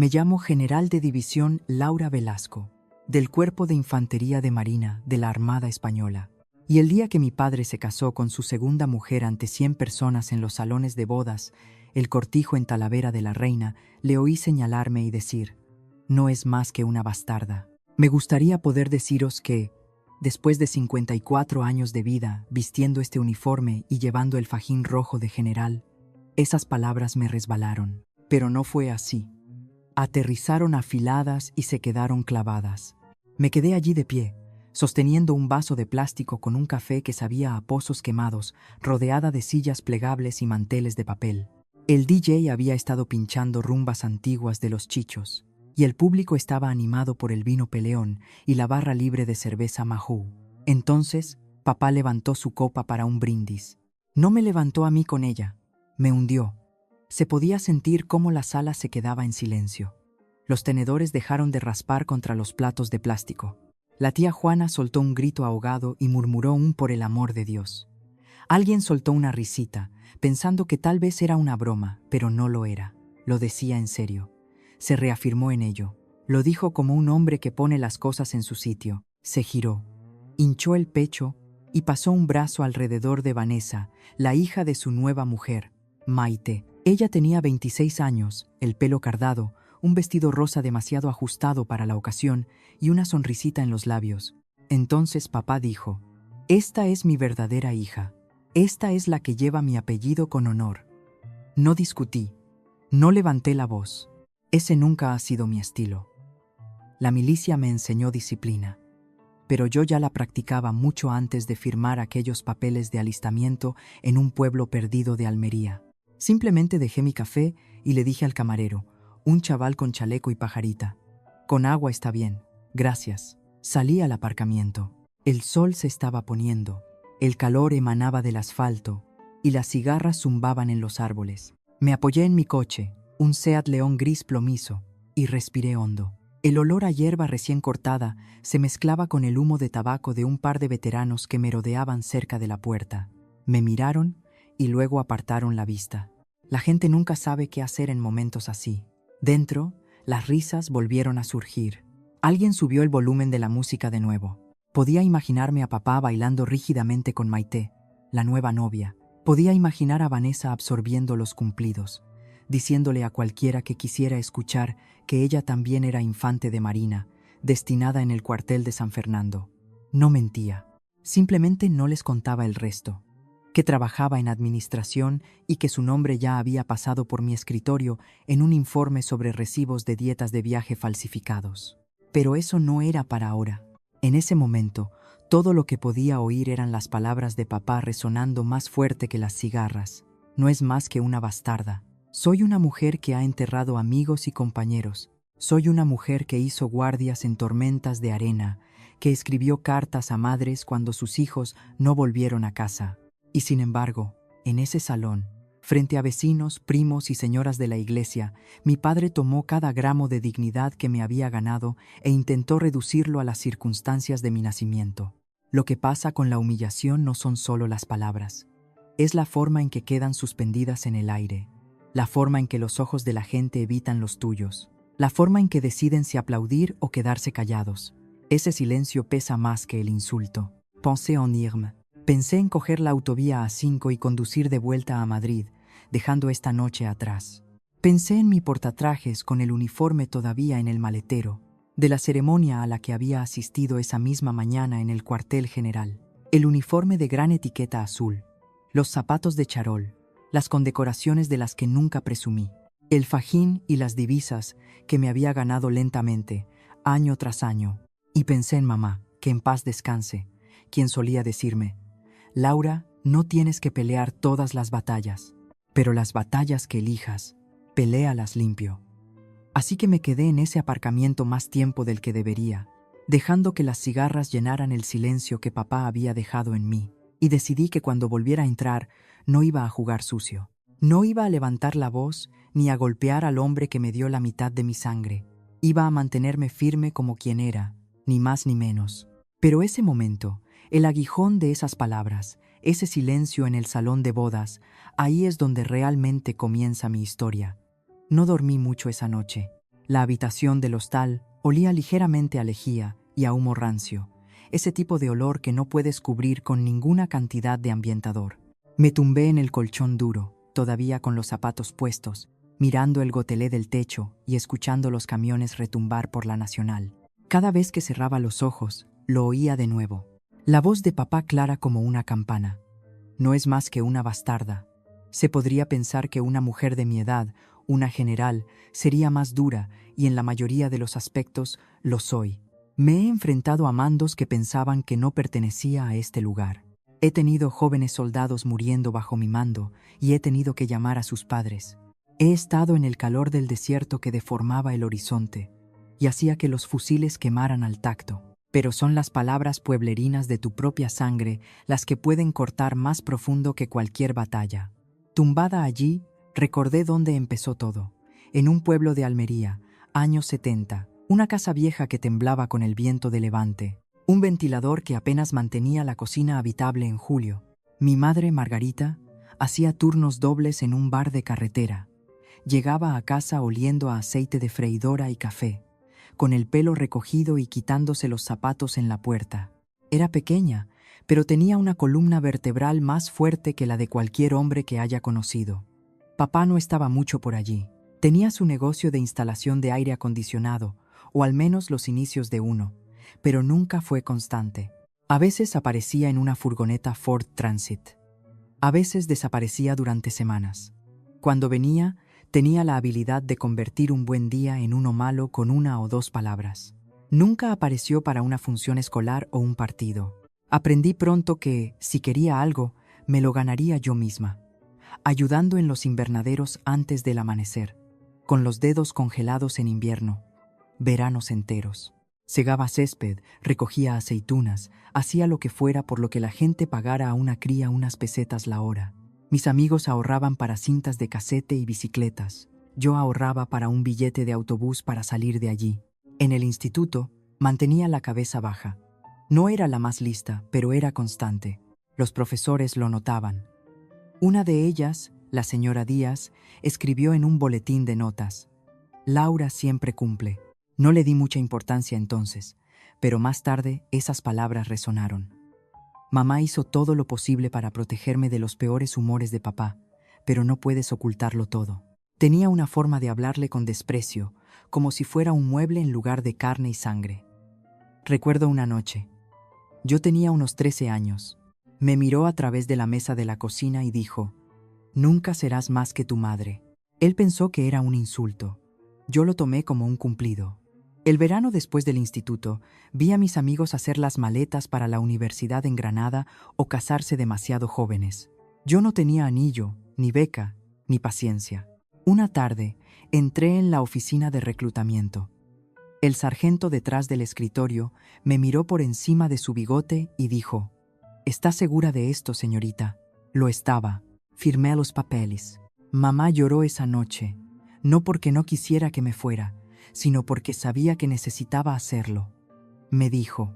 Me llamo General de División Laura Velasco, del Cuerpo de Infantería de Marina de la Armada Española. Y el día que mi padre se casó con su segunda mujer ante 100 personas en los salones de bodas, el cortijo en Talavera de la Reina, le oí señalarme y decir: no es más que una bastarda. Me gustaría poder deciros que, después de 54 años de vida, vistiendo este uniforme y llevando el fajín rojo de general, esas palabras me resbalaron. Pero no fue así. Aterrizaron afiladas y se quedaron clavadas. Me quedé allí de pie, sosteniendo un vaso de plástico con un café que sabía a pozos quemados, rodeada de sillas plegables y manteles de papel. El DJ había estado pinchando rumbas antiguas de los Chichos, y el público estaba animado por el vino Peleón y la barra libre de cerveza Mahou. Entonces, papá levantó su copa para un brindis. No me levantó a mí con ella, me hundió. Se podía sentir cómo la sala se quedaba en silencio. Los tenedores dejaron de raspar contra los platos de plástico. La tía Juana soltó un grito ahogado y murmuró un "por el amor de Dios". Alguien soltó una risita, pensando que tal vez era una broma, pero no lo era. Lo decía en serio. Se reafirmó en ello. Lo dijo como un hombre que pone las cosas en su sitio. Se giró, hinchó el pecho y pasó un brazo alrededor de Vanessa, la hija de su nueva mujer, Maite. Ella tenía 26 años, el pelo cardado, un vestido rosa demasiado ajustado para la ocasión y una sonrisita en los labios. Entonces papá dijo: esta es mi verdadera hija. Esta es la que lleva mi apellido con honor. No discutí, no levanté la voz. Ese nunca ha sido mi estilo. La milicia me enseñó disciplina, pero yo ya la practicaba mucho antes de firmar aquellos papeles de alistamiento en un pueblo perdido de Almería. Simplemente dejé mi café y le dije al camarero, un chaval con chaleco y pajarita: con agua está bien, gracias. Salí al aparcamiento. El sol se estaba poniendo, el calor emanaba del asfalto y las cigarras zumbaban en los árboles. Me apoyé en mi coche, un Seat León gris plomizo, y respiré hondo. El olor a hierba recién cortada se mezclaba con el humo de tabaco de un par de veteranos que merodeaban cerca de la puerta. Me miraron y luego apartaron la vista. La gente nunca sabe qué hacer en momentos así. Dentro, las risas volvieron a surgir. Alguien subió el volumen de la música de nuevo. Podía imaginarme a papá bailando rígidamente con Maite, la nueva novia. Podía imaginar a Vanessa absorbiendo los cumplidos, diciéndole a cualquiera que quisiera escuchar que ella también era infante de marina, destinada en el cuartel de San Fernando. No mentía, simplemente no les contaba el resto. Que trabajaba en administración y que su nombre ya había pasado por mi escritorio en un informe sobre recibos de dietas de viaje falsificados. Pero eso no era para ahora. En ese momento, todo lo que podía oír eran las palabras de papá resonando más fuerte que las cigarras. No es más que una bastarda. Soy una mujer que ha enterrado amigos y compañeros. Soy una mujer que hizo guardias en tormentas de arena, que escribió cartas a madres cuando sus hijos no volvieron a casa. Y sin embargo, en ese salón, frente a vecinos, primos y señoras de la iglesia, mi padre tomó cada gramo de dignidad que me había ganado e intentó reducirlo a las circunstancias de mi nacimiento. Lo que pasa con la humillación no son solo las palabras. Es la forma en que quedan suspendidas en el aire, la forma en que los ojos de la gente evitan los tuyos, la forma en que deciden si aplaudir o quedarse callados. Ese silencio pesa más que el insulto. Pensé en irme. Pensé en coger la autovía A5 y conducir de vuelta a Madrid, dejando esta noche atrás. Pensé en mi portatrajes con el uniforme todavía en el maletero, de la ceremonia a la que había asistido esa misma mañana en el cuartel general. El uniforme de gran etiqueta azul, los zapatos de charol, las condecoraciones de las que nunca presumí, el fajín y las divisas que me había ganado lentamente, año tras año. Y pensé en mamá, que en paz descanse, quien solía decirme: Laura, no tienes que pelear todas las batallas, pero las batallas que elijas, peléalas limpio. Así que me quedé en ese aparcamiento más tiempo del que debería, dejando que las cigarras llenaran el silencio que papá había dejado en mí, y decidí que cuando volviera a entrar no iba a jugar sucio. No iba a levantar la voz ni a golpear al hombre que me dio la mitad de mi sangre. Iba a mantenerme firme como quien era, ni más ni menos. Pero ese momento, el aguijón de esas palabras, ese silencio en el salón de bodas, ahí es donde realmente comienza mi historia. No dormí mucho esa noche. La habitación del hostal olía ligeramente a lejía y a humo rancio, ese tipo de olor que no puedes cubrir con ninguna cantidad de ambientador. Me tumbé en el colchón duro, todavía con los zapatos puestos, mirando el gotelé del techo y escuchando los camiones retumbar por la Nacional. Cada vez que cerraba los ojos, lo oía de nuevo. La voz de papá clara como una campana. No es más que una bastarda. Se podría pensar que una mujer de mi edad, una general, sería más dura, y en la mayoría de los aspectos lo soy. Me he enfrentado a mandos que pensaban que no pertenecía a este lugar. He tenido jóvenes soldados muriendo bajo mi mando y he tenido que llamar a sus padres. He estado en el calor del desierto que deformaba el horizonte y hacía que los fusiles quemaran al tacto. Pero son las palabras pueblerinas de tu propia sangre las que pueden cortar más profundo que cualquier batalla. Tumbada allí, recordé dónde empezó todo. En un pueblo de Almería, años 70, una casa vieja que temblaba con el viento de levante, un ventilador que apenas mantenía la cocina habitable en julio. Mi madre, Margarita, hacía turnos dobles en un bar de carretera. Llegaba a casa oliendo a aceite de freidora y café, con el pelo recogido y quitándose los zapatos en la puerta. Era pequeña, pero tenía una columna vertebral más fuerte que la de cualquier hombre que haya conocido. Papá no estaba mucho por allí. Tenía su negocio de instalación de aire acondicionado, o al menos los inicios de uno, pero nunca fue constante. A veces aparecía en una furgoneta Ford Transit. A veces desaparecía durante semanas. Cuando venía, tenía la habilidad de convertir un buen día en uno malo con una o dos palabras. Nunca apareció para una función escolar o un partido. Aprendí pronto que, si quería algo, me lo ganaría yo misma, ayudando en los invernaderos antes del amanecer, con los dedos congelados en invierno, veranos enteros. Segaba césped, recogía aceitunas, hacía lo que fuera por lo que la gente pagara a una cría unas pesetas la hora. Mis amigos ahorraban para cintas de casete y bicicletas. Yo ahorraba para un billete de autobús para salir de allí. En el instituto, mantenía la cabeza baja. No era la más lista, pero era constante. Los profesores lo notaban. Una de ellas, la señora Díaz, escribió en un boletín de notas: Laura siempre cumple. No le di mucha importancia entonces, pero más tarde esas palabras resonaron. Mamá hizo todo lo posible para protegerme de los peores humores de papá, pero no puedes ocultarlo todo. Tenía una forma de hablarle con desprecio, como si fuera un mueble en lugar de carne y sangre. Recuerdo una noche. Yo tenía unos 13 años. Me miró a través de la mesa de la cocina y dijo: «Nunca serás más que tu madre». Él pensó que era un insulto. Yo lo tomé como un cumplido. El verano después del instituto, vi a mis amigos hacer las maletas para la universidad en Granada o casarse demasiado jóvenes. Yo no tenía anillo, ni beca, ni paciencia. Una tarde, entré en la oficina de reclutamiento. El sargento detrás del escritorio me miró por encima de su bigote y dijo: «¿Está segura de esto, señorita?» Lo estaba. Firmé los papeles. Mamá lloró esa noche, no porque no quisiera que me fuera, sino porque sabía que necesitaba hacerlo. Me dijo: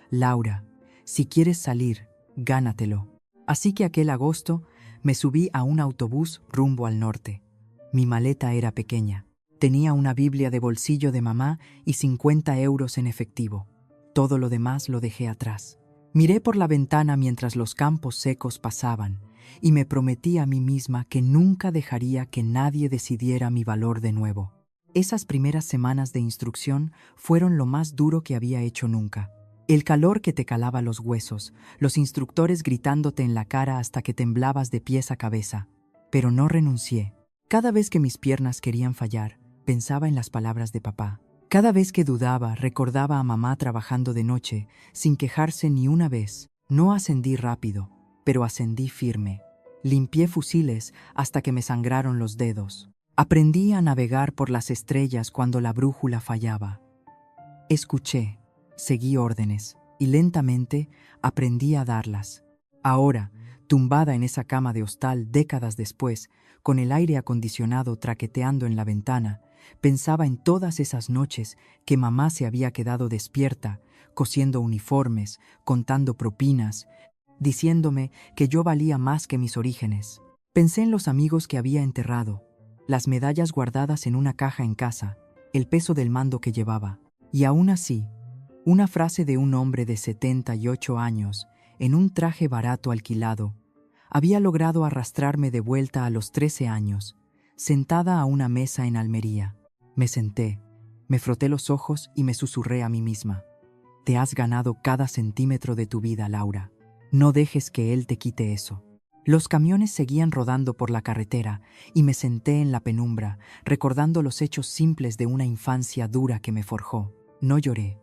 «Laura, si quieres salir, gánatelo». Así que aquel agosto me subí a un autobús rumbo al norte. Mi maleta era pequeña. Tenía una Biblia de bolsillo de mamá y 50 euros en efectivo. Todo lo demás lo dejé atrás. Miré por la ventana mientras los campos secos pasaban y me prometí a mí misma que nunca dejaría que nadie decidiera mi valor de nuevo. Esas primeras semanas de instrucción fueron lo más duro que había hecho nunca. El calor que te calaba los huesos, los instructores gritándote en la cara hasta que temblabas de pies a cabeza. Pero no renuncié. Cada vez que mis piernas querían fallar, pensaba en las palabras de papá. Cada vez que dudaba, recordaba a mamá trabajando de noche, sin quejarse ni una vez. No ascendí rápido, pero ascendí firme. Limpié fusiles hasta que me sangraron los dedos. Aprendí a navegar por las estrellas cuando la brújula fallaba. Escuché, seguí órdenes y lentamente aprendí a darlas. Ahora, tumbada en esa cama de hostal décadas después, con el aire acondicionado traqueteando en la ventana, pensaba en todas esas noches que mamá se había quedado despierta, cosiendo uniformes, contando propinas, diciéndome que yo valía más que mis orígenes. Pensé en los amigos que había enterrado, las medallas guardadas en una caja en casa, el peso del mando que llevaba. Y aún así, una frase de un hombre de 78 años, en un traje barato alquilado, había logrado arrastrarme de vuelta a los 13 años, sentada a una mesa en Almería. Me senté, me froté los ojos y me susurré a mí misma: te has ganado cada centímetro de tu vida, Laura. No dejes que él te quite eso. Los camiones seguían rodando por la carretera y me senté en la penumbra, recordando los hechos simples de una infancia dura que me forjó. No lloré,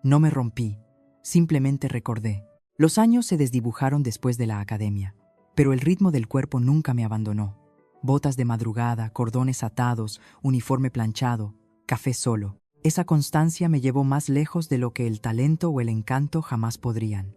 no me rompí, simplemente recordé. Los años se desdibujaron después de la academia, pero el ritmo del cuerpo nunca me abandonó. Botas de madrugada, cordones atados, uniforme planchado, café solo. Esa constancia me llevó más lejos de lo que el talento o el encanto jamás podrían.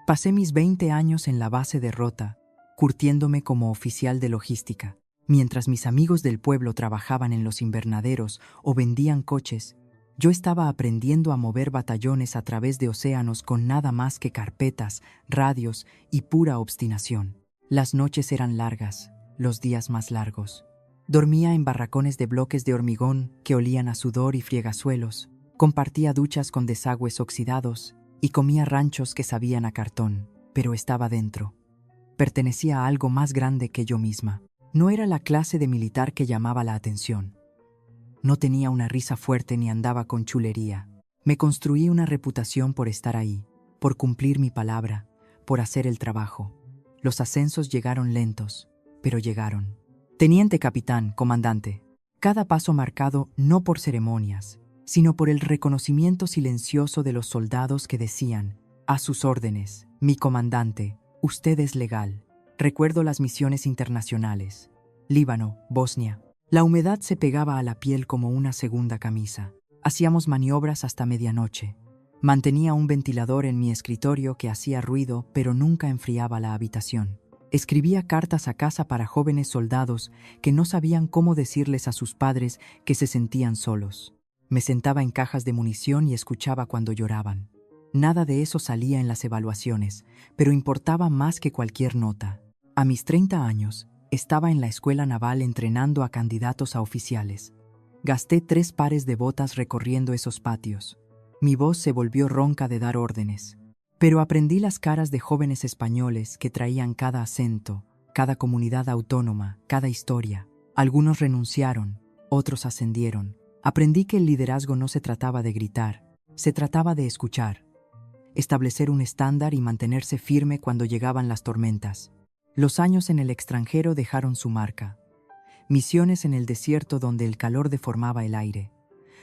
Pasé mis 20 años en la base de Rota, curtiéndome como oficial de logística. Mientras mis amigos del pueblo trabajaban en los invernaderos o vendían coches, yo estaba aprendiendo a mover batallones a través de océanos con nada más que carpetas, radios y pura obstinación. Las noches eran largas, los días más largos. Dormía en barracones de bloques de hormigón que olían a sudor y friegazuelos, compartía duchas con desagües oxidados y comía ranchos que sabían a cartón, pero estaba dentro. Pertenecía a algo más grande que yo misma. No era la clase de militar que llamaba la atención. No tenía una risa fuerte ni andaba con chulería. Me construí una reputación por estar ahí, por cumplir mi palabra, por hacer el trabajo. Los ascensos llegaron lentos, pero llegaron. Teniente capitán, comandante. Cada paso marcado no por ceremonias, sino por el reconocimiento silencioso de los soldados que decían: a sus órdenes, mi comandante, usted es legal. Recuerdo las misiones internacionales. Líbano, Bosnia. La humedad se pegaba a la piel como una segunda camisa. Hacíamos maniobras hasta medianoche. Mantenía un ventilador en mi escritorio que hacía ruido, pero nunca enfriaba la habitación. Escribía cartas a casa para jóvenes soldados que no sabían cómo decirles a sus padres que se sentían solos. Me sentaba en cajas de munición y escuchaba cuando lloraban. Nada de eso salía en las evaluaciones, pero importaba más que cualquier nota. A mis 30 años, estaba en la escuela naval entrenando a candidatos a oficiales. Gasté 3 pares de botas recorriendo esos patios. Mi voz se volvió ronca de dar órdenes. Pero aprendí las caras de jóvenes españoles que traían cada acento, cada comunidad autónoma, cada historia. Algunos renunciaron, otros ascendieron. Aprendí que el liderazgo no se trataba de gritar, se trataba de escuchar. Establecer un estándar y mantenerse firme cuando llegaban las tormentas. Los años en el extranjero dejaron su marca. Misiones en el desierto donde el calor deformaba el aire.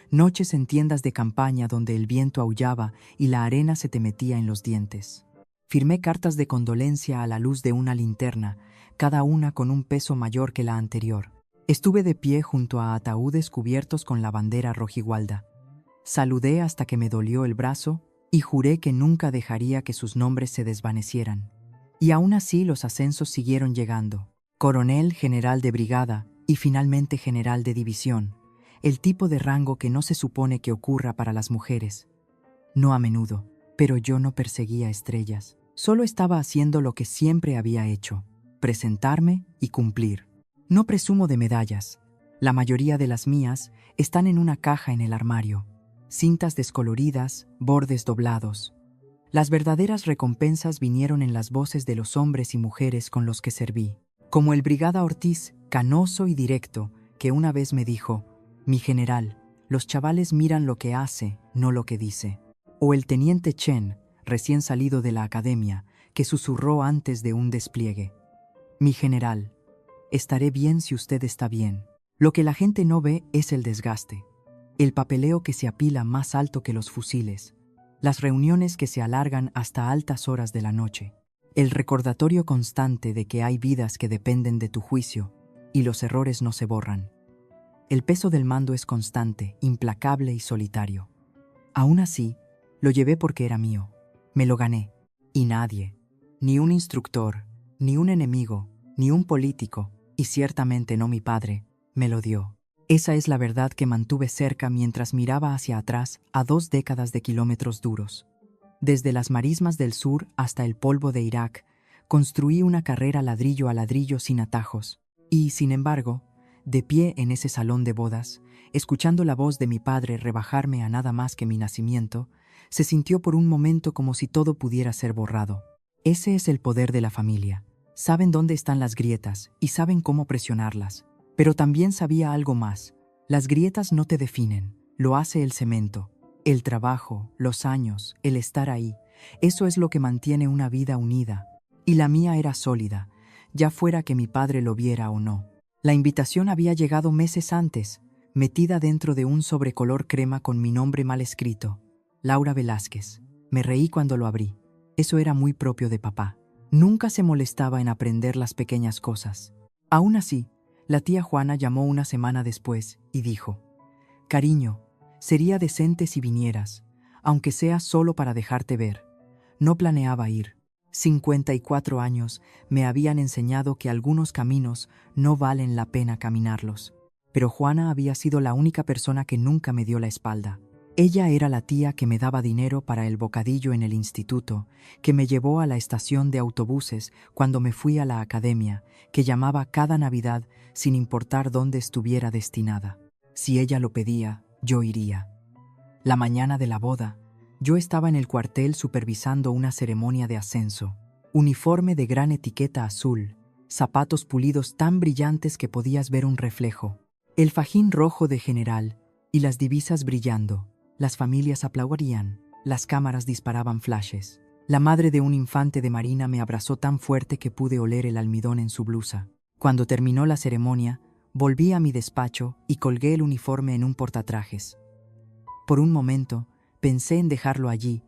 Noches en tiendas de campaña donde el viento aullaba y la arena se te metía en los dientes. Firmé cartas de condolencia a la luz de una linterna, cada una con un peso mayor que la anterior. Estuve de pie junto a ataúdes cubiertos con la bandera rojigualda. Saludé hasta que me dolió el brazo y juré que nunca dejaría que sus nombres se desvanecieran. Y aún así los ascensos siguieron llegando. Coronel, general de brigada y finalmente general de división. El tipo de rango que no se supone que ocurra para las mujeres. No a menudo, pero yo no perseguía estrellas. Solo estaba haciendo lo que siempre había hecho: presentarme y cumplir. No presumo de medallas. La mayoría de las mías están en una caja en el armario. Cintas descoloridas, bordes doblados. Las verdaderas recompensas vinieron en las voces de los hombres y mujeres con los que serví. Como el brigada Ortiz, canoso y directo, que una vez me dijo: mi general, los chavales miran lo que hace, no lo que dice. O el teniente Chen, recién salido de la academia, que susurró antes de un despliegue: mi general, estaré bien si usted está bien. Lo que la gente no ve es el desgaste, el papeleo que se apila más alto que los fusiles, las reuniones que se alargan hasta altas horas de la noche, el recordatorio constante de que hay vidas que dependen de tu juicio y los errores no se borran. El peso del mando es constante, implacable y solitario. Aún así, lo llevé porque era mío. Me lo gané. Y nadie, ni un instructor, ni un enemigo, ni un político, y ciertamente no mi padre, me lo dio. Esa es la verdad que mantuve cerca mientras miraba hacia atrás a 2 décadas de kilómetros duros. Desde las marismas del sur hasta el polvo de Irak, construí una carrera ladrillo a ladrillo sin atajos. Y, sin embargo, de pie en ese salón de bodas, escuchando la voz de mi padre rebajarme a nada más que mi nacimiento, se sintió por un momento como si todo pudiera ser borrado. Ese es el poder de la familia. Saben dónde están las grietas y saben cómo presionarlas. Pero también sabía algo más. Las grietas no te definen, lo hace el cemento, el trabajo, los años, el estar ahí. Eso es lo que mantiene una vida unida. Y la mía era sólida, ya fuera que mi padre lo viera o no. La invitación había llegado meses antes, metida dentro de un sobrecolor crema con mi nombre mal escrito, Laura Velázquez. Me reí cuando lo abrí. Eso era muy propio de papá. Nunca se molestaba en aprender las pequeñas cosas. Aún así, la tía Juana llamó una semana después y dijo: «Cariño, sería decente si vinieras, aunque sea solo para dejarte ver». No planeaba ir. 54 años me habían enseñado que algunos caminos no valen la pena caminarlos. Pero Juana había sido la única persona que nunca me dio la espalda. Ella era la tía que me daba dinero para el bocadillo en el instituto, que me llevó a la estación de autobuses cuando me fui a la academia, que llamaba cada Navidad sin importar dónde estuviera destinada. Si ella lo pedía, yo iría. La mañana de la boda, yo estaba en el cuartel supervisando una ceremonia de ascenso. Uniforme de gran etiqueta azul, zapatos pulidos tan brillantes que podías ver un reflejo, el fajín rojo de general y las divisas brillando. Las familias aplaudían, las cámaras disparaban flashes. La madre de un infante de marina me abrazó tan fuerte que pude oler el almidón en su blusa. Cuando terminó la ceremonia, volví a mi despacho y colgué el uniforme en un portatrajes. Por un momento, pensé en dejarlo allí,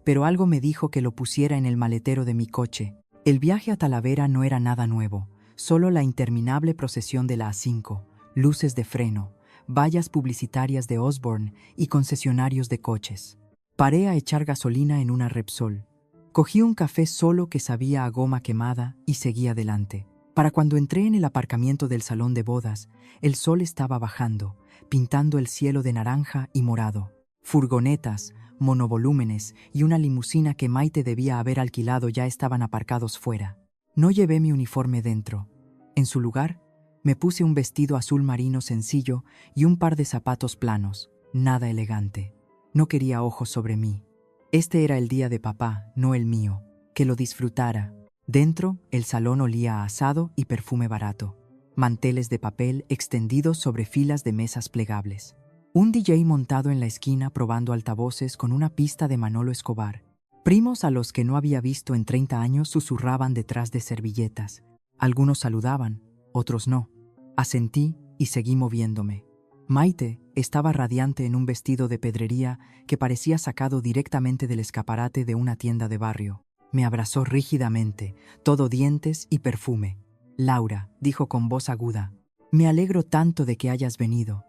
pero algo me dijo que lo pusiera en el maletero de mi coche. El viaje a Talavera no era nada nuevo, solo la interminable procesión de la A5, luces de freno, vallas publicitarias de Osborne y concesionarios de coches. Paré a echar gasolina en una Repsol. Cogí un café solo que sabía a goma quemada y seguí adelante. Para cuando entré en el aparcamiento del salón de bodas, el sol estaba bajando, pintando el cielo de naranja y morado. Furgonetas, monovolúmenes y una limusina que Maite debía haber alquilado ya estaban aparcados fuera. No llevé mi uniforme dentro. En su lugar, me puse un vestido azul marino sencillo y un par de zapatos planos, nada elegante. No quería ojos sobre mí. Este era el día de papá, no el mío. Que lo disfrutara. Dentro, el salón olía a asado y perfume barato. Manteles de papel extendidos sobre filas de mesas plegables. Un DJ montado en la esquina probando altavoces con una pista de Manolo Escobar. Primos a los que no había visto en 30 años susurraban detrás de servilletas. Algunos saludaban, otros no. Asentí y seguí moviéndome. Maite estaba radiante en un vestido de pedrería que parecía sacado directamente del escaparate de una tienda de barrio. Me abrazó rígidamente, todo dientes y perfume. «Laura», dijo con voz aguda, «me alegro tanto de que hayas venido».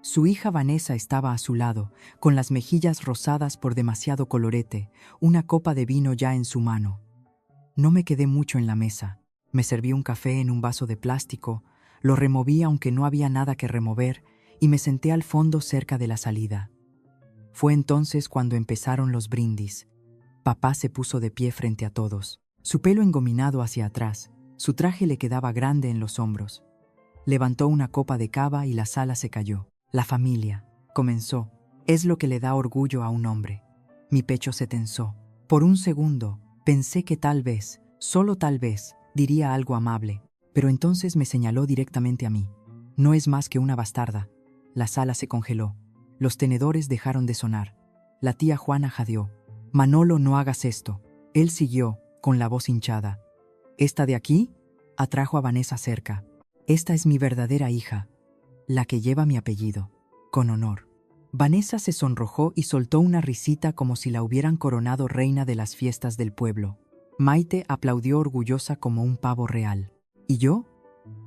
Su hija Vanessa estaba a su lado, con las mejillas rosadas por demasiado colorete, una copa de vino ya en su mano. No me quedé mucho en la mesa. Me serví un café en un vaso de plástico, lo removí aunque no había nada que remover y me senté al fondo cerca de la salida. Fue entonces cuando empezaron los brindis. Papá se puso de pie frente a todos, su pelo engominado hacia atrás, su traje le quedaba grande en los hombros. Levantó una copa de cava y la sala se cayó. «La familia», comenzó, «es lo que le da orgullo a un hombre». Mi pecho se tensó. Por un segundo, pensé que tal vez, solo tal vez, diría algo amable, pero entonces me señaló directamente a mí. «No es más que una bastarda». La sala se congeló. Los tenedores dejaron de sonar. La tía Juana jadeó. «Manolo, no hagas esto». Él siguió, con la voz hinchada. «¿Esta de aquí?», atrajo a Vanessa cerca. «Esta es mi verdadera hija, la que lleva mi apellido, con honor». Vanessa se sonrojó y soltó una risita como si la hubieran coronado reina de las fiestas del pueblo. Maite aplaudió orgullosa como un pavo real. ¿Y yo?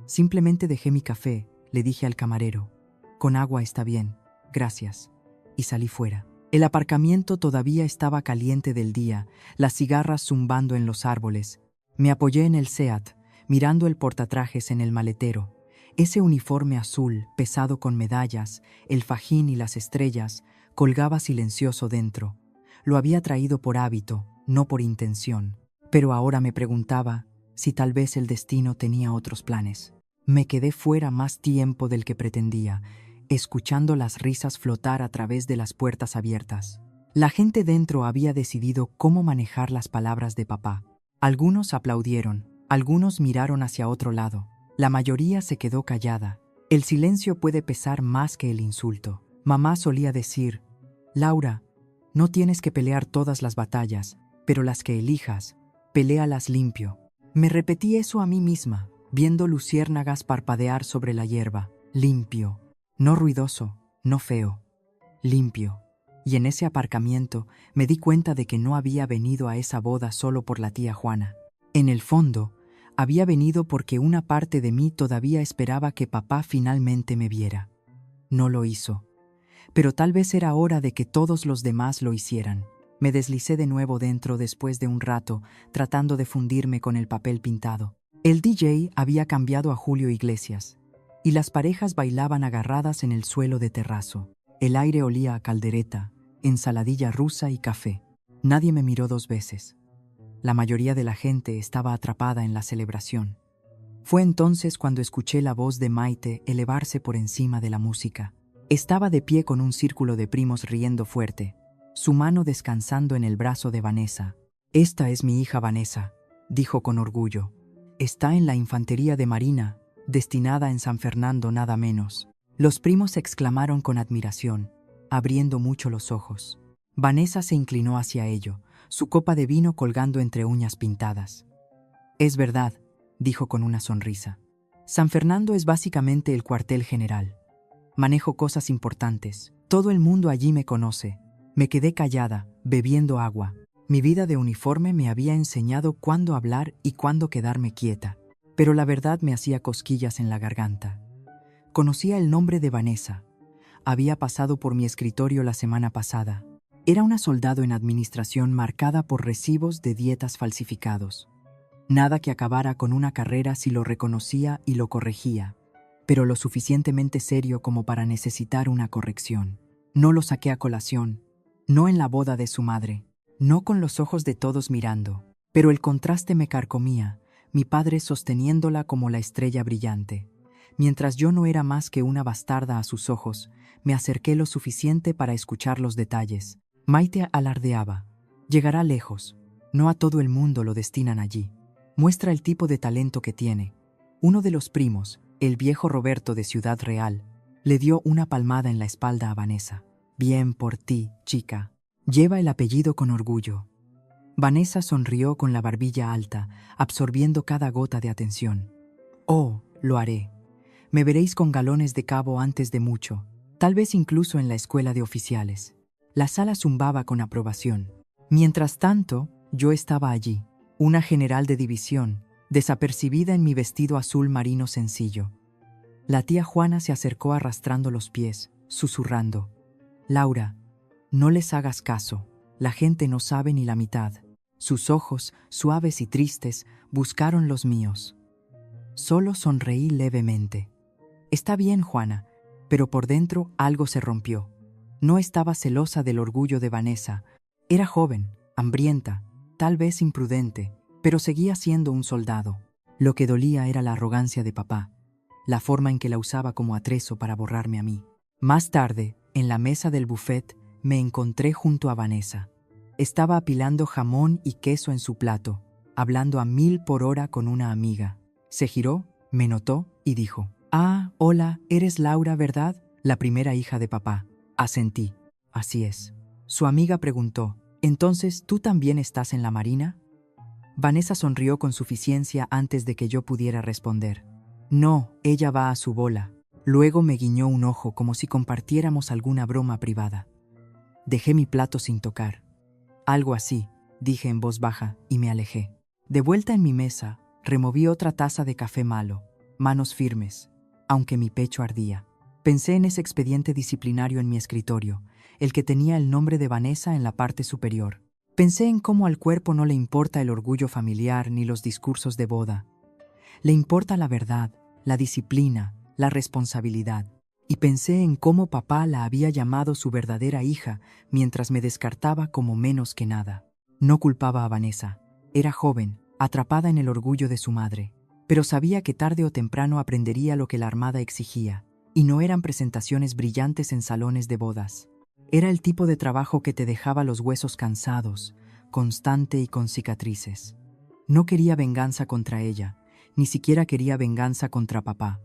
Simplemente dejé mi café, le dije al camarero. «Con agua está bien, gracias». Y salí fuera. El aparcamiento todavía estaba caliente del día, las cigarras zumbando en los árboles. Me apoyé en el Seat, mirando el portatrajes en el maletero. Ese uniforme azul, pesado con medallas, el fajín y las estrellas, colgaba silencioso dentro. Lo había traído por hábito, no por intención. Pero ahora me preguntaba si tal vez el destino tenía otros planes. Me quedé fuera más tiempo del que pretendía, escuchando las risas flotar a través de las puertas abiertas. La gente dentro había decidido cómo manejar las palabras de papá. Algunos aplaudieron, algunos miraron hacia otro lado. La mayoría se quedó callada. El silencio puede pesar más que el insulto. Mamá solía decir: Laura, no tienes que pelear todas las batallas, pero las que elijas, peléalas limpio. Me repetí eso a mí misma, viendo luciérnagas parpadear sobre la hierba. Limpio, no ruidoso, no feo. Limpio. Y en ese aparcamiento me di cuenta de que no había venido a esa boda solo por la tía Juana. En el fondo, había venido porque una parte de mí todavía esperaba que papá finalmente me viera. No lo hizo, pero tal vez era hora de que todos los demás lo hicieran. Me deslicé de nuevo dentro después de un rato, tratando de fundirme con el papel pintado. El DJ había cambiado a Julio Iglesias, y las parejas bailaban agarradas en el suelo de terrazo. El aire olía a caldereta, ensaladilla rusa y café. Nadie me miró 2 veces. La mayoría de la gente estaba atrapada en la celebración. Fue entonces cuando escuché la voz de Maite elevarse por encima de la música. Estaba de pie con un círculo de primos riendo fuerte, su mano descansando en el brazo de Vanessa. «Esta es mi hija Vanessa», dijo con orgullo. «Está en la infantería de Marina, destinada en San Fernando nada menos». Los primos exclamaron con admiración, abriendo mucho los ojos. Vanessa se inclinó hacia ello, su copa de vino colgando entre uñas pintadas. «Es verdad», dijo con una sonrisa. «San Fernando es básicamente el cuartel general. Manejo cosas importantes. Todo el mundo allí me conoce». Me quedé callada, bebiendo agua. Mi vida de uniforme me había enseñado cuándo hablar y cuándo quedarme quieta, pero la verdad me hacía cosquillas en la garganta. Conocía el nombre de Vanessa. Había pasado por mi escritorio la semana pasada. Era una soldado en administración marcada por recibos de dietas falsificados. Nada que acabara con una carrera si lo reconocía y lo corregía, pero lo suficientemente serio como para necesitar una corrección. No lo saqué a colación, no en la boda de su madre, no con los ojos de todos mirando, pero el contraste me carcomía, mi padre sosteniéndola como la estrella brillante. Mientras yo no era más que una bastarda a sus ojos, me acerqué lo suficiente para escuchar los detalles. Maite alardeaba: «Llegará lejos, no a todo el mundo lo destinan allí. Muestra el tipo de talento que tiene». Uno de los primos, el viejo Roberto de Ciudad Real, le dio una palmada en la espalda a Vanessa. «Bien por ti, chica. Lleva el apellido con orgullo». Vanessa sonrió con la barbilla alta, absorbiendo cada gota de atención. «Oh, lo haré. Me veréis con galones de cabo antes de mucho, tal vez incluso en la escuela de oficiales». La sala zumbaba con aprobación. Mientras tanto, yo estaba allí, una general de división, desapercibida en mi vestido azul marino sencillo. La tía Juana se acercó arrastrando los pies, susurrando: «Laura, no les hagas caso, la gente no sabe ni la mitad». Sus ojos, suaves y tristes, buscaron los míos. Solo sonreí levemente. «Está bien, Juana», pero por dentro algo se rompió. No estaba celosa del orgullo de Vanessa. Era joven, hambrienta, tal vez imprudente, pero seguía siendo un soldado. Lo que dolía era la arrogancia de papá, la forma en que la usaba como atrezo para borrarme a mí. Más tarde, en la mesa del buffet, me encontré junto a Vanessa. Estaba apilando jamón y queso en su plato, hablando a 1000 por hora con una amiga. Se giró, me notó y dijo: «Ah, hola, eres Laura, ¿verdad? La primera hija de papá». Asentí. «Así es». Su amiga preguntó: «¿Entonces tú también estás en la Marina?». Vanessa sonrió con suficiencia antes de que yo pudiera responder. «No, ella va a su bola». Luego me guiñó un ojo como si compartiéramos alguna broma privada. Dejé mi plato sin tocar. «Algo así», dije en voz baja y me alejé. De vuelta en mi mesa, removí otra taza de café malo, manos firmes, aunque mi pecho ardía. Pensé en ese expediente disciplinario en mi escritorio, el que tenía el nombre de Vanessa en la parte superior. Pensé en cómo al cuerpo no le importa el orgullo familiar ni los discursos de boda. Le importa la verdad, la disciplina, la responsabilidad. Y pensé en cómo papá la había llamado su verdadera hija mientras me descartaba como menos que nada. No culpaba a Vanessa. Era joven, atrapada en el orgullo de su madre. pero sabía que tarde o temprano aprendería lo que la Armada exigía, y no eran presentaciones brillantes en salones de bodas. Era el tipo de trabajo que te dejaba los huesos cansados, constante y con cicatrices. No quería venganza contra ella, ni siquiera quería venganza contra papá.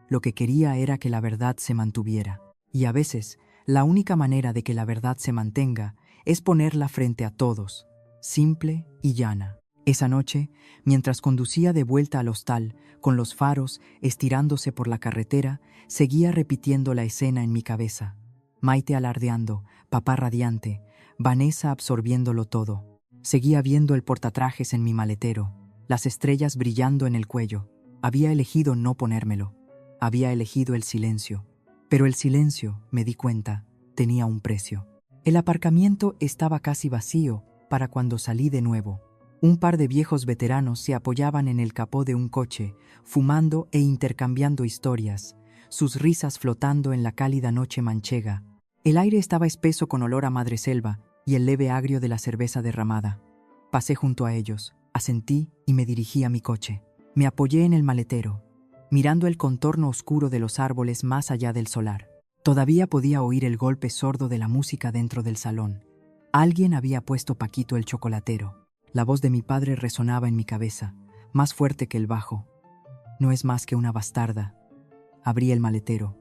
Lo que quería era que la verdad se mantuviera, y a veces, la única manera de que la verdad se mantenga es ponerla frente a todos, simple y llana. Esa noche, mientras conducía de vuelta al hostal, con los faros estirándose por la carretera, seguía repitiendo la escena en mi cabeza. Maite alardeando, papá radiante, Vanessa absorbiéndolo todo. Seguía viendo el portatrajes en mi maletero, las estrellas brillando en el cuello. Había elegido no ponérmelo. Había elegido el silencio. Pero el silencio, me di cuenta, tenía un precio. El aparcamiento estaba casi vacío para cuando salí de nuevo. Un par de viejos veteranos se apoyaban en el capó de un coche, fumando e intercambiando historias, sus risas flotando en la cálida noche manchega. El aire estaba espeso con olor a madreselva y el leve agrio de la cerveza derramada. Pasé junto a ellos, asentí y me dirigí a mi coche. Me apoyé en el maletero, mirando el contorno oscuro de los árboles más allá del solar. Todavía podía oír el golpe sordo de la música dentro del salón. Alguien había puesto Paquito el chocolatero. La voz de mi padre resonaba en mi cabeza, más fuerte que el bajo. No es más que una bastarda. Abrí el maletero.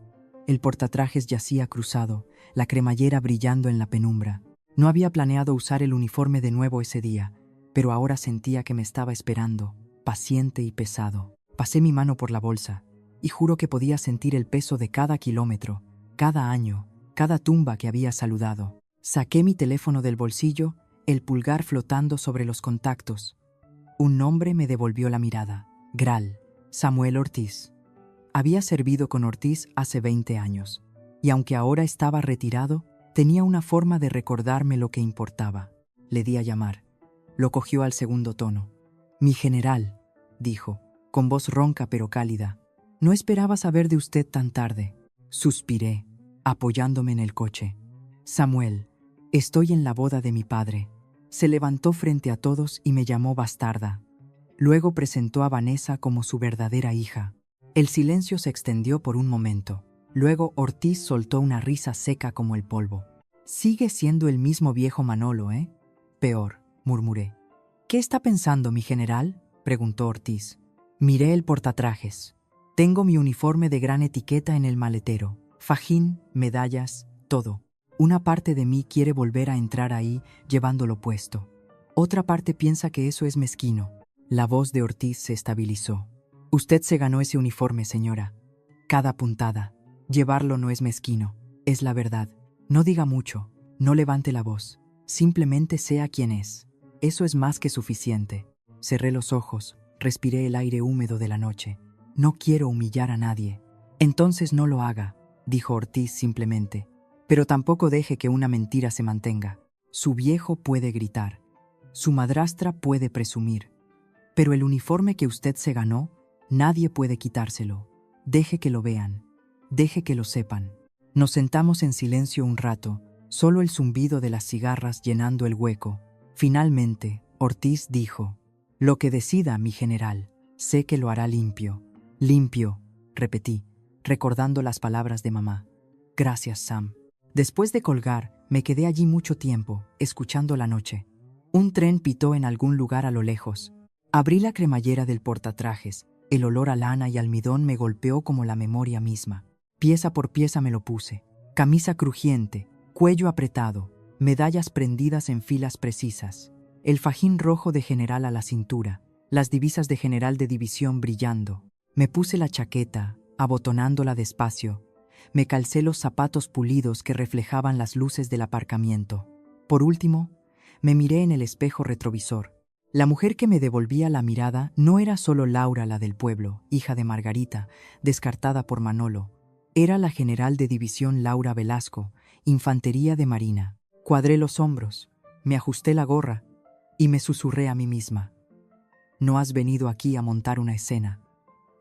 El portatrajes yacía cruzado, la cremallera brillando en la penumbra. No había planeado usar el uniforme de nuevo ese día, pero ahora sentía que me estaba esperando, paciente y pesado. Pasé mi mano por la bolsa, y juro que podía sentir el peso de cada kilómetro, cada año, cada tumba que había saludado. Saqué mi teléfono del bolsillo, el pulgar flotando sobre los contactos. Un nombre me devolvió la mirada. Gral, Samuel Ortiz. Había servido con Ortiz hace 20 años, y aunque ahora estaba retirado, tenía una forma de recordarme lo que importaba. Le di a llamar. Lo cogió al segundo tono. «Mi general», dijo, con voz ronca pero cálida. «No esperaba saber de usted tan tarde». Suspiré, apoyándome en el coche. «Samuel, estoy en la boda de mi padre». Se levantó frente a todos y me llamó bastarda. Luego presentó a Vanessa como su verdadera hija. El silencio se extendió por un momento. Luego Ortiz soltó una risa seca como el polvo. «Sigue siendo el mismo viejo Manolo, ¿eh?» «Peor», murmuré. «¿Qué está pensando, mi general?», preguntó Ortiz. Miré el portatrajes. Tengo mi uniforme de gran etiqueta en el maletero. Fajín, medallas, todo. Una parte de mí quiere volver a entrar ahí llevándolo puesto. Otra parte piensa que eso es mezquino. La voz de Ortiz se estabilizó. «Usted se ganó ese uniforme, señora. Cada puntada. Llevarlo no es mezquino, es la verdad. No diga mucho, no levante la voz. Simplemente sea quien es. Eso es más que suficiente». Cerré los ojos, respiré el aire húmedo de la noche. «No quiero humillar a nadie». «Entonces no lo haga», dijo Ortiz simplemente. «Pero tampoco deje que una mentira se mantenga. Su viejo puede gritar. Su madrastra puede presumir. Pero el uniforme que usted se ganó, nadie puede quitárselo. Deje que lo vean. Deje que lo sepan». Nos sentamos en silencio un rato, solo el zumbido de las cigarras llenando el hueco. Finalmente, Ortiz dijo: «Lo que decida, mi general, sé que lo hará limpio». «Limpio», repetí, recordando las palabras de mamá. «Gracias, Sam». Después de colgar, me quedé allí mucho tiempo, escuchando la noche. Un tren pitó en algún lugar a lo lejos. Abrí la cremallera del portatrajes. El olor a lana y almidón me golpeó como la memoria misma. Pieza por pieza me lo puse. Camisa crujiente, cuello apretado, medallas prendidas en filas precisas, el fajín rojo de general a la cintura, las divisas de general de división brillando. Me puse la chaqueta, abotonándola despacio. Me calcé los zapatos pulidos que reflejaban las luces del aparcamiento. Por último, me miré en el espejo retrovisor. La mujer que me devolvía la mirada no era solo Laura, la del pueblo, hija de Margarita, descartada por Manolo. Era la general de división Laura Velasco, infantería de marina. Cuadré los hombros, me ajusté la gorra y me susurré a mí misma: «No has venido aquí a montar una escena.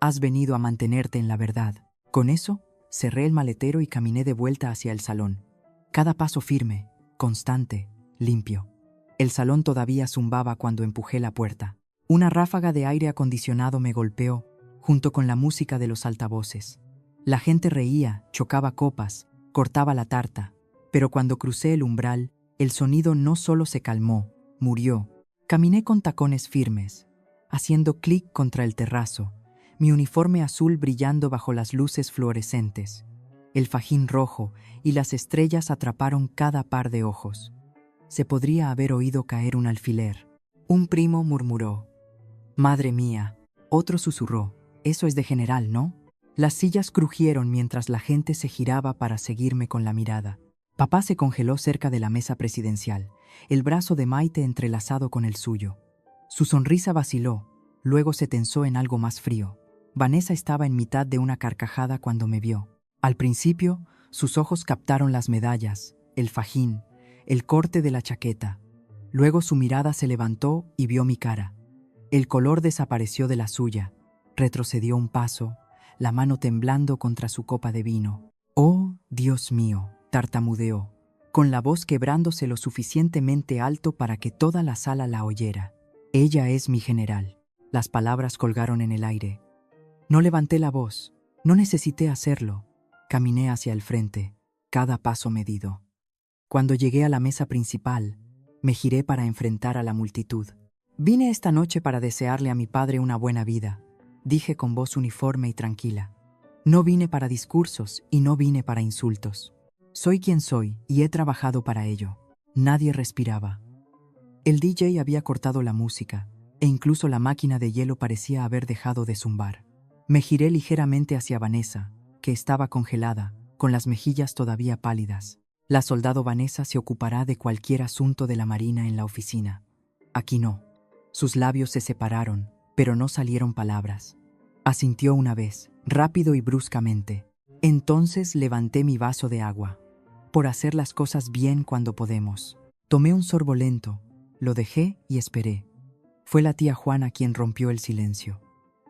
Has venido a mantenerte en la verdad». Con eso, cerré el maletero y caminé de vuelta hacia el salón. Cada paso firme, constante, limpio. El salón todavía zumbaba cuando empujé la puerta. Una ráfaga de aire acondicionado me golpeó, junto con la música de los altavoces. La gente reía, chocaba copas, cortaba la tarta, pero cuando crucé el umbral, el sonido no solo se calmó, murió. Caminé con tacones firmes, haciendo clic contra el terrazo, mi uniforme azul brillando bajo las luces fluorescentes. El fajín rojo y las estrellas atraparon cada par de ojos. Se podría haber oído caer un alfiler. Un primo murmuró: «Madre mía». Otro susurró: «Eso es de general, ¿no?». Las sillas crujieron mientras la gente se giraba para seguirme con la mirada. Papá se congeló cerca de la mesa presidencial, el brazo de Maite entrelazado con el suyo. Su sonrisa vaciló, luego se tensó en algo más frío. Vanessa estaba en mitad de una carcajada cuando me vio. Al principio, sus ojos captaron las medallas, el fajín, el corte de la chaqueta. Luego su mirada se levantó y vio mi cara. El color desapareció de la suya. Retrocedió un paso, la mano temblando contra su copa de vino. «Oh, Dios mío», tartamudeó, con la voz quebrándose lo suficientemente alto para que toda la sala la oyera. «Ella es mi general». Las palabras colgaron en el aire. No levanté la voz, no necesité hacerlo. Caminé hacia el frente, cada paso medido. Cuando llegué a la mesa principal, me giré para enfrentar a la multitud. «Vine esta noche para desearle a mi padre una buena vida», dije con voz uniforme y tranquila. «No vine para discursos y no vine para insultos. Soy quien soy y he trabajado para ello». Nadie respiraba. El DJ había cortado la música, e incluso la máquina de hielo parecía haber dejado de zumbar. Me giré ligeramente hacia Vanessa, que estaba congelada, con las mejillas todavía pálidas. La soldado Vanessa se ocupará de cualquier asunto de la Marina en la oficina. Aquí no. Sus labios se separaron, pero no salieron palabras. Asintió una vez, rápido y bruscamente. Entonces levanté mi vaso de agua. Por hacer las cosas bien cuando podemos. Tomé un sorbo lento, lo dejé y esperé. Fue la tía Juana quien rompió el silencio.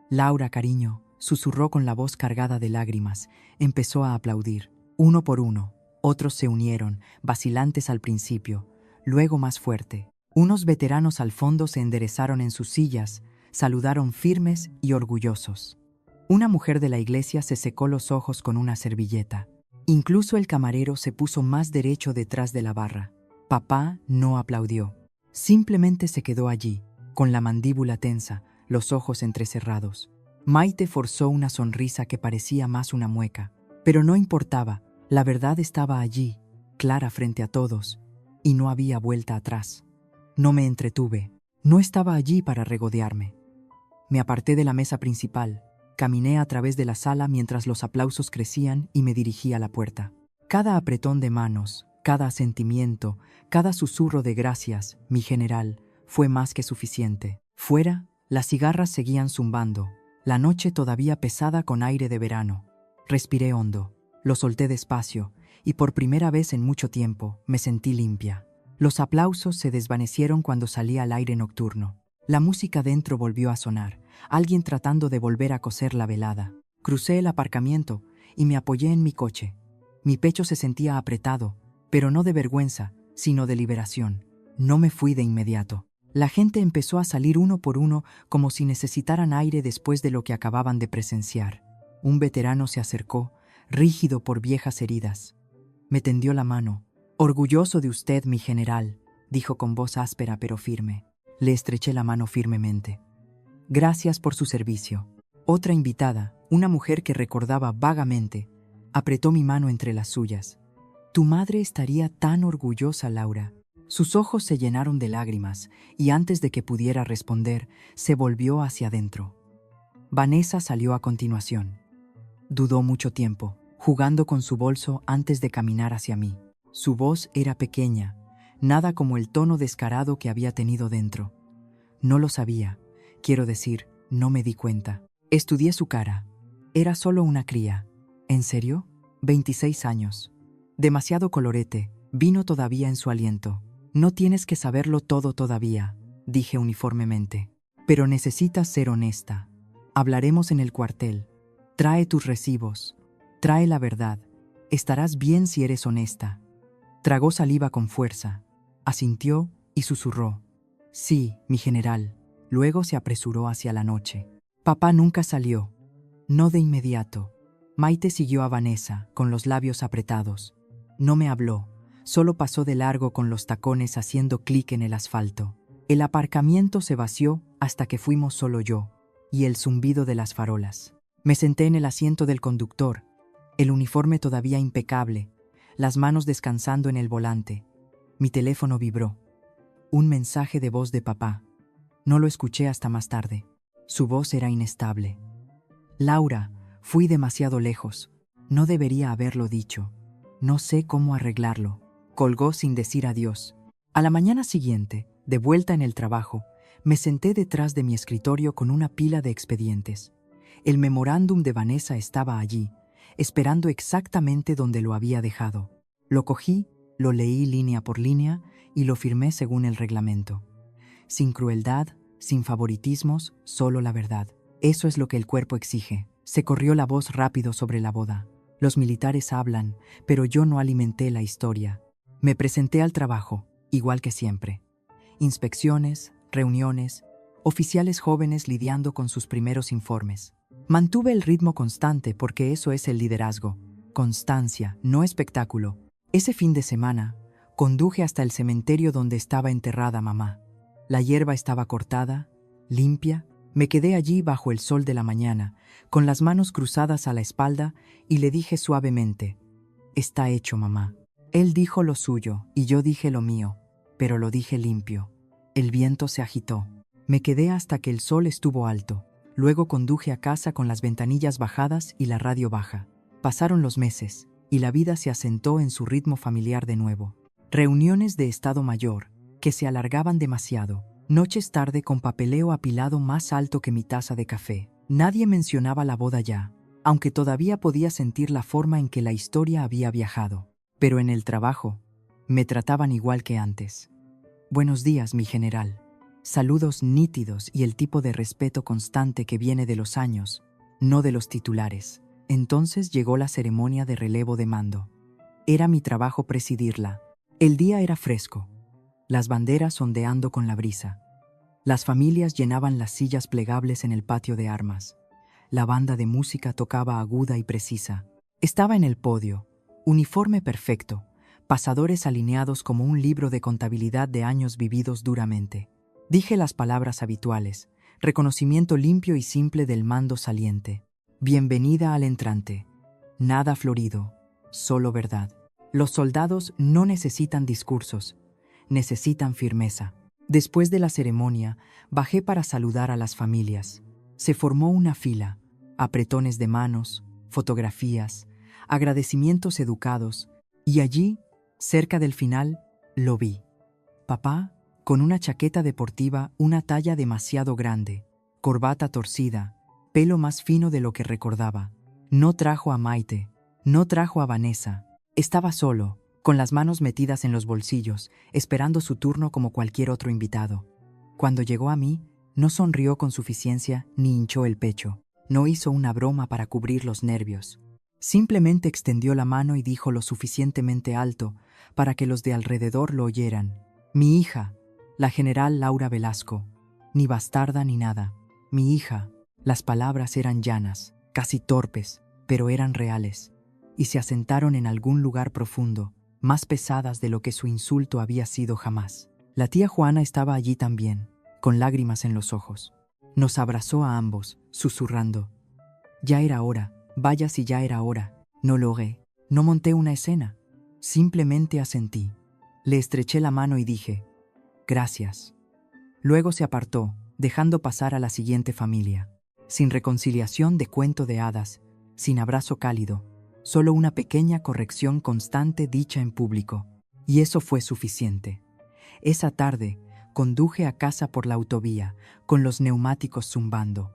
«Laura, cariño», susurró con la voz cargada de lágrimas. Empezó a aplaudir. Uno por uno. Otros se unieron, vacilantes al principio, luego más fuerte. Unos veteranos al fondo se enderezaron en sus sillas, saludaron firmes y orgullosos. Una mujer de la iglesia se secó los ojos con una servilleta. Incluso el camarero se puso más derecho detrás de la barra. Papá no aplaudió. Simplemente se quedó allí, con la mandíbula tensa, los ojos entrecerrados. Maite forzó una sonrisa que parecía más una mueca. Pero no importaba, la verdad estaba allí, clara frente a todos, y no había vuelta atrás. No me entretuve, no estaba allí para regodearme. Me aparté de la mesa principal, caminé a través de la sala mientras los aplausos crecían y me dirigí a la puerta. Cada apretón de manos, cada asentimiento, cada susurro de gracias, mi general, fue más que suficiente. Fuera, las cigarras seguían zumbando, la noche todavía pesada con aire de verano. Respiré hondo, lo solté despacio, y por primera vez en mucho tiempo me sentí limpia. Los aplausos se desvanecieron cuando salí al aire nocturno. La música dentro volvió a sonar, alguien tratando de volver a coser la velada. Crucé el aparcamiento y me apoyé en mi coche. Mi pecho se sentía apretado, pero no de vergüenza, sino de liberación. No me fui de inmediato. La gente empezó a salir uno por uno como si necesitaran aire después de lo que acababan de presenciar. Un veterano se acercó, rígido por viejas heridas. Me tendió la mano. «Orgulloso de usted, mi general», dijo con voz áspera pero firme. Le estreché la mano firmemente. «Gracias por su servicio». Otra invitada, una mujer que recordaba vagamente, apretó mi mano entre las suyas. «Tu madre estaría tan orgullosa, Laura». Sus ojos se llenaron de lágrimas y antes de que pudiera responder, se volvió hacia adentro. Vanessa salió a continuación. Dudó mucho tiempo, jugando con su bolso antes de caminar hacia mí. Su voz era pequeña, nada como el tono descarado que había tenido dentro. No lo sabía, quiero decir, no me di cuenta. Estudié su cara. Era solo una cría. ¿En serio? 26 años. Demasiado colorete, vino todavía en su aliento. «No tienes que saberlo todo todavía», dije uniformemente. «Pero necesitas ser honesta. Hablaremos en el cuartel. Trae tus recibos. Trae la verdad. Estarás bien si eres honesta». Tragó saliva con fuerza. Asintió y susurró. «Sí, mi general. Luego se apresuró hacia la noche. Papá nunca salió. No de inmediato. Maite siguió a Vanessa, con los labios apretados. No me habló, solo pasó de largo con los tacones haciendo clic en el asfalto. El aparcamiento se vació hasta que fuimos solo yo y el zumbido de las farolas. Me senté en el asiento del conductor, el uniforme todavía impecable, las manos descansando en el volante. Mi teléfono vibró. Un mensaje de voz de papá. No lo escuché hasta más tarde. Su voz era inestable. Laura, fui demasiado lejos. No debería haberlo dicho. No sé cómo arreglarlo. Colgó sin decir adiós. A la mañana siguiente, de vuelta en el trabajo, me senté detrás de mi escritorio con una pila de expedientes. El memorándum de Vanessa estaba allí, esperando exactamente donde lo había dejado. Lo cogí, lo leí línea por línea y lo firmé según el reglamento. Sin crueldad, sin favoritismos, solo la verdad. Eso es lo que el cuerpo exige. Se corrió la voz rápido sobre la boda. Los militares hablan, pero yo no alimenté la historia. Me presenté al trabajo, igual que siempre. Inspecciones, reuniones, oficiales jóvenes lidiando con sus primeros informes. Mantuve el ritmo constante porque eso es el liderazgo. Constancia, no espectáculo. Ese fin de semana, conduje hasta el cementerio donde estaba enterrada mamá. La hierba estaba cortada, limpia. Me quedé allí bajo el sol de la mañana, con las manos cruzadas a la espalda, y le dije suavemente: «Está hecho, mamá». Él dijo lo suyo y yo dije lo mío, pero lo dije limpio. El viento se agitó. Me quedé hasta que el sol estuvo alto. Luego conduje a casa con las ventanillas bajadas y la radio baja. Pasaron los meses, y la vida se asentó en su ritmo familiar de nuevo. Reuniones de Estado Mayor, que se alargaban demasiado. Noches tarde con papeleo apilado más alto que mi taza de café. Nadie mencionaba la boda ya, aunque todavía podía sentir la forma en que la historia había viajado. Pero en el trabajo, me trataban igual que antes. «Buenos días, mi general». Saludos nítidos y el tipo de respeto constante que viene de los años, no de los titulares. Entonces llegó la ceremonia de relevo de mando. Era mi trabajo presidirla. El día era fresco, las banderas ondeando con la brisa. Las familias llenaban las sillas plegables en el patio de armas. La banda de música tocaba aguda y precisa. Estaba en el podio, uniforme perfecto, pasadores alineados como un libro de contabilidad de años vividos duramente. Dije las palabras habituales, reconocimiento limpio y simple del mando saliente. Bienvenida al entrante. Nada florido, solo verdad. Los soldados no necesitan discursos, necesitan firmeza. Después de la ceremonia, bajé para saludar a las familias. Se formó una fila, apretones de manos, fotografías, agradecimientos educados, y allí, cerca del final, lo vi. Papá, con una chaqueta deportiva una talla demasiado grande, corbata torcida, pelo más fino de lo que recordaba. No trajo a Maite, no trajo a Vanessa. Estaba solo, con las manos metidas en los bolsillos, esperando su turno como cualquier otro invitado. Cuando llegó a mí, no sonrió con suficiencia ni hinchó el pecho. No hizo una broma para cubrir los nervios. Simplemente extendió la mano y dijo lo suficientemente alto para que los de alrededor lo oyeran: «Mi hija, la general Laura Velasco». Ni bastarda ni nada. Mi hija. Las palabras eran llanas, casi torpes, pero eran reales, y se asentaron en algún lugar profundo, más pesadas de lo que su insulto había sido jamás. La tía Juana estaba allí también, con lágrimas en los ojos. Nos abrazó a ambos, susurrando: «Ya era hora, vaya si ya era hora». No logré, no monté una escena, simplemente asentí. Le estreché la mano y dije: «Gracias». Luego se apartó, dejando pasar a la siguiente familia. Sin reconciliación de cuento de hadas, sin abrazo cálido, solo una pequeña corrección constante dicha en público. Y eso fue suficiente. Esa tarde, conduje a casa por la autovía, con los neumáticos zumbando.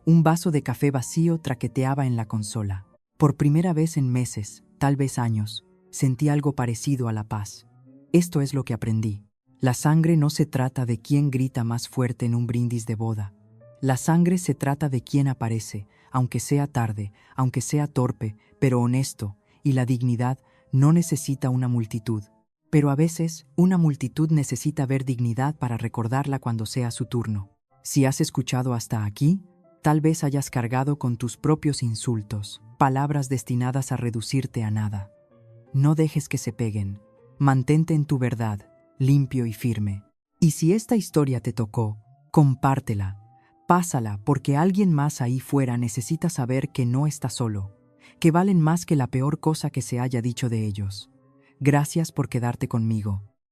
Un vaso de café vacío traqueteaba en la consola. Por primera vez en meses, tal vez años, sentí algo parecido a la paz. Esto es lo que aprendí. La sangre no se trata de quién grita más fuerte en un brindis de boda. La sangre se trata de quién aparece, aunque sea tarde, aunque sea torpe, pero honesto, y la dignidad no necesita una multitud. Pero a veces, una multitud necesita ver dignidad para recordarla cuando sea su turno. Si has escuchado hasta aquí, tal vez hayas cargado con tus propios insultos, palabras destinadas a reducirte a nada. No dejes que se peguen. Mantente en tu verdad, limpio y firme. Y si esta historia te tocó, compártela. Pásala porque alguien más ahí fuera necesita saber que no está solo, que valen más que la peor cosa que se haya dicho de ellos. Gracias por quedarte conmigo.